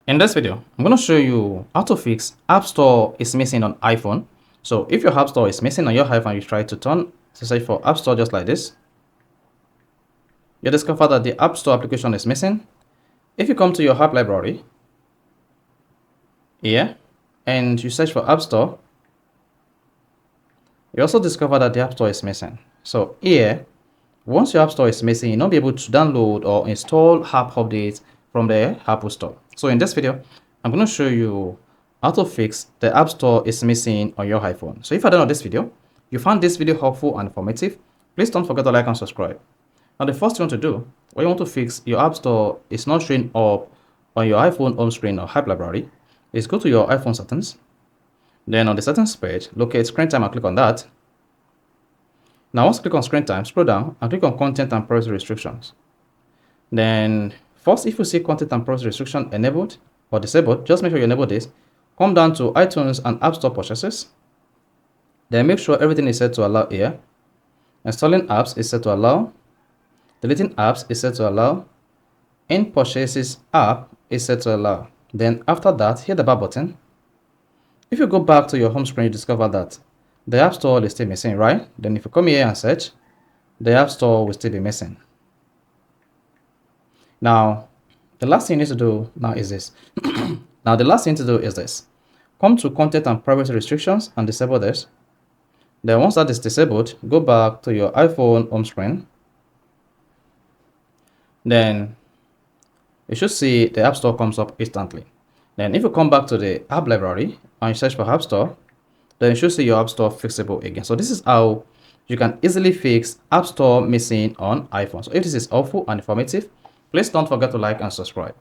In this video, I'm going to show you how to fix App Store is missing on iPhone. So if your App Store is missing on your iPhone, you try to search for App Store just like this. You discover that the App Store application is missing. If you come to your app library here and you search for App Store, you also discover that the App Store is missing. So here, once your App Store is missing, you'll not be able to download or install app updates from the Apple Store. So in this video, I'm going to show you how to fix the App Store is missing on your iPhone. So if I don't know this video, you found this video helpful and informative, please don't forget to like and subscribe. Now the first thing you want to do, when you want to fix your App Store is not showing up on your iPhone home screen or app library, is go to your iPhone settings. Then on the settings page, locate screen time and click on that. Now once you click on screen time, scroll down and click on content and privacy restrictions. Then first, if you see content and privacy restriction enabled or disabled, just make sure you enable this. Come down to iTunes and App Store purchases. Then make sure everything is set to allow here. Installing apps is set to allow. Deleting apps is set to allow. In purchases app is set to allow. Then after that, hit the back button. If you go back to your home screen, you discover that the App Store is still missing, right? Then if you come here and search, the App Store will still be missing. Now, the last thing you need to do now is this. Come to content and privacy restrictions and disable this. Then once that is disabled, go back to your iPhone home screen. Then you should see the App Store comes up instantly. Then if you come back to the app library and you search for App Store, then you should see your App Store fixable again. So this is how you can easily fix App Store missing on iPhone. So if this is helpful and informative, please don't forget to like and subscribe.